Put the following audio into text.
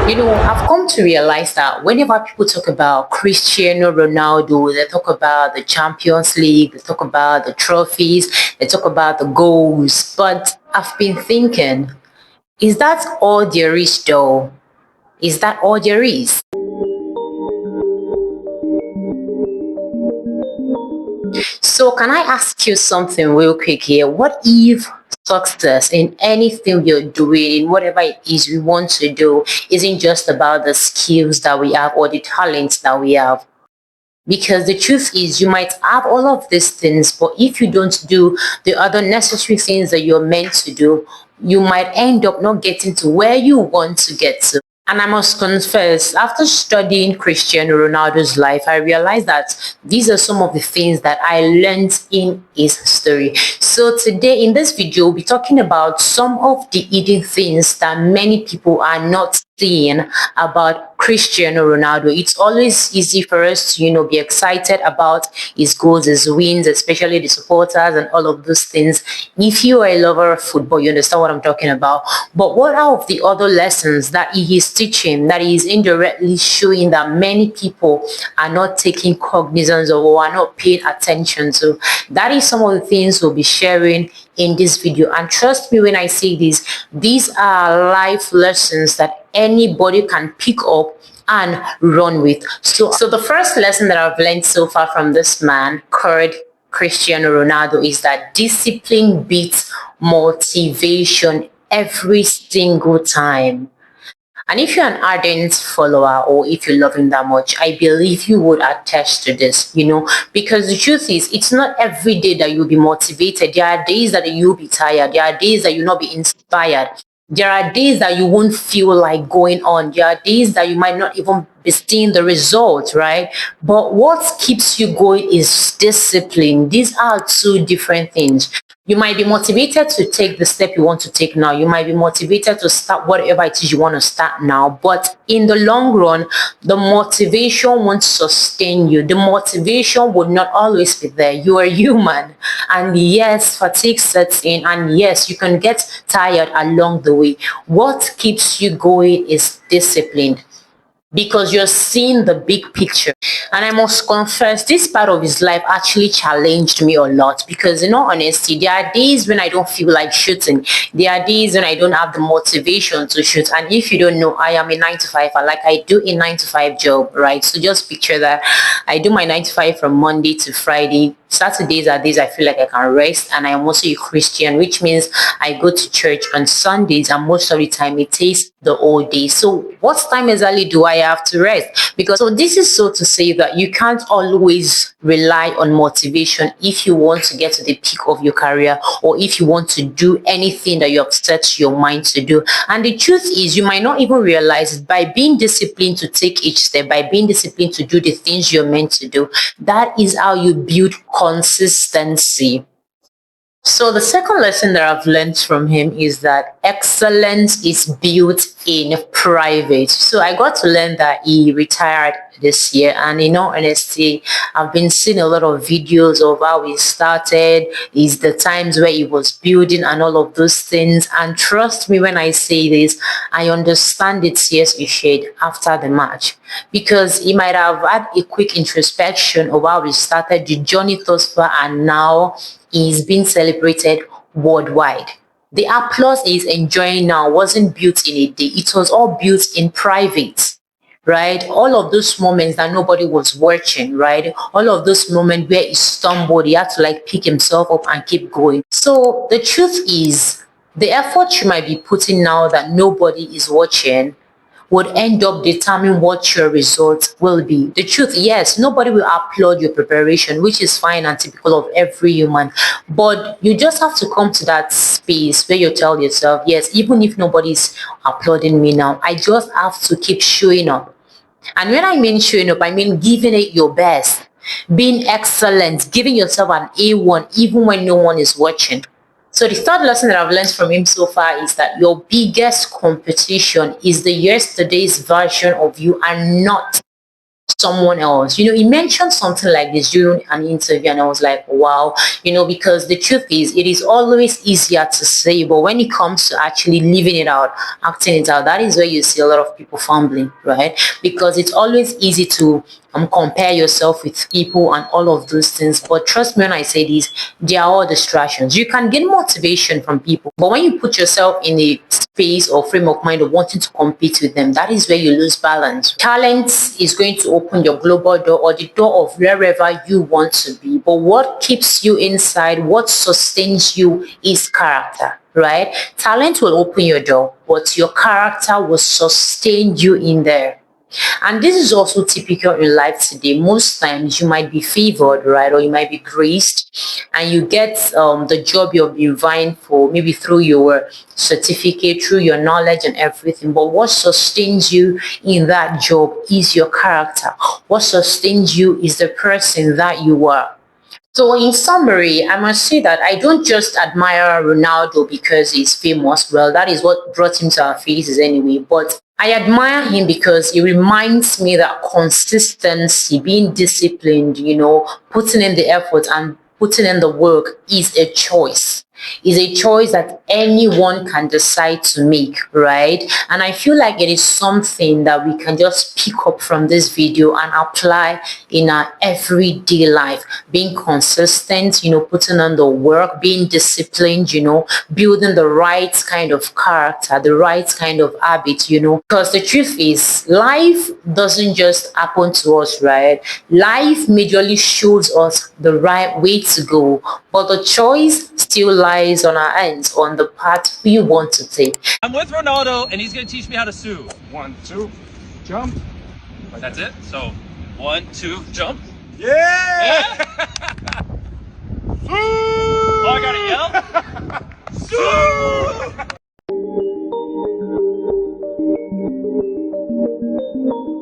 I've come to realize that whenever people talk about Cristiano Ronaldo, they talk about the Champions League, they talk about the trophies, they talk about the goals. But I've been thinking, is that all there is, though? Is that all there is? So, can I ask you something real quick here? What if success in anything you're doing, in whatever it is we want to do, isn't just about the skills that we have or the talents that we have? Because the truth is, you might have all of these things, but if you don't do the other necessary things that you're meant to do, you might end up not getting to where you want to get to. And I must confess, after studying Cristiano Ronaldo's life, I realized that these are some of the things that I learned in his story. So today in this video, we'll be talking about some of the hidden things that many people are not seeing about Cristiano Ronaldo. It's always easy for us to, be excited about his goals, his wins, especially the supporters and all of those things. If you are a lover of football, you understand what I'm talking about. But what are of the other lessons that he is teaching, that he is indirectly showing that many people are not taking cognizance of or are not paying attention to? That is some of the things we'll be sharing in this video. And trust me when I say this, these are life lessons that anybody can pick up and run with. So the first lesson that I've learned so far from this man called Cristiano Ronaldo is that discipline beats motivation every single time. And if you're an ardent follower or if you love him that much, I believe you would attest to this, because the truth is, it's not every day that you'll be motivated. There are days that you'll be tired. There are days that you'll not be inspired. There are days that you won't feel like going on. There are days that you might not even be seeing the results, right? But what keeps you going is discipline. These are two different things. You might be motivated to take the step you want to take now. You might be motivated to start whatever it is you want to start now. But in the long run, the motivation won't sustain you. The motivation would not always be there. You are human. And yes, fatigue sets in. And yes, you can get tired along the way. What keeps you going is discipline, because you're seeing the big picture. And I must confess, this part of his life actually challenged me a lot, because in all honesty, there are days when I don't feel like shooting. There are days when I don't have the motivation to shoot. And if you don't know, I am a 9 to 5, like I do a 9 to 5 job, right? So just picture that I do my 9 to 5 from Monday to Friday. Saturdays are days I feel like I can rest, and I am also a Christian, which means I go to church on Sundays, and most of the time it takes the whole day. So what time exactly do I have to rest? Because so this is so to say that you can't always rely on motivation if you want to get to the peak of your career, or if you want to do anything that you have set your mind to do. And the truth is, you might not even realize it, by being disciplined to take each step, by being disciplined to do the things you're meant to do, that is how you build consistency. So the second lesson that I've learned from him is that excellence is built in private. So I got to learn that he retired this year, and in all honesty, I've been seeing a lot of videos of how he started, is the times where he was building and all of those things. And trust me when I say this, I understand the tears he shed after the match, because he might have had a quick introspection of how he started the journey thus far, and now is being celebrated worldwide. The applause he's enjoying now wasn't built in a day. It was all built in private, right? All of those moments that nobody was watching, right? All of those moments where he stumbled, he had to like pick himself up and keep going. So the truth is, the effort you might be putting now that nobody is watching would end up determining what your result will be. The truth, yes, nobody will applaud your preparation, which is fine and typical of every human. But you just have to come to that space where you tell yourself, yes, even if nobody's applauding me now, I just have to keep showing up. And when I mean showing up, I mean giving it your best, being excellent, giving yourself an A1 even when no one is watching. So the third lesson that I've learned from him so far is that your biggest competition is the yesterday's version of you, and not someone else. He mentioned something like this during an interview, and I was like, wow, because the truth is, it is always easier to say, but when it comes to actually living it out, acting it out, that is where you see a lot of people fumbling, right? Because it's always easy to compare yourself with people and all of those things. But trust me when I say this, they are all distractions. You can get motivation from people, but when you put yourself in a space or frame of mind of wanting to compete with them, that is where you lose balance. Talent is going to open your global door or the door of wherever you want to be. But what keeps you inside, what sustains you is character, right? Talent will open your door, but your character will sustain you in there. And this is also typical in life today. Most times you might be favored, right? Or you might be graced and you get the job you've been vying for, maybe through your certificate, through your knowledge and everything. But what sustains you in that job is your character. What sustains you is the person that you are. So, in summary, I must say that I don't just admire Ronaldo because he's famous. Well, that is what brought him to our faces anyway. But I admire him because he reminds me that consistency, being disciplined, putting in the effort and putting in the work is a choice. Is a choice that anyone can decide to make, right? And I feel like it is something that we can just pick up from this video and apply in our everyday life. Being consistent, putting on the work, being disciplined, building the right kind of character, the right kind of habit, because the truth is, life doesn't just happen to us, right? Life majorly shows us the right way to go, but the choice still lies on our hands, on the path we want to take. I'm with Ronaldo, and he's going to teach me how to sue. 1, 2, jump. That's it? So, 1, 2, jump? Yeah! Oh, I gotta yell? Sue!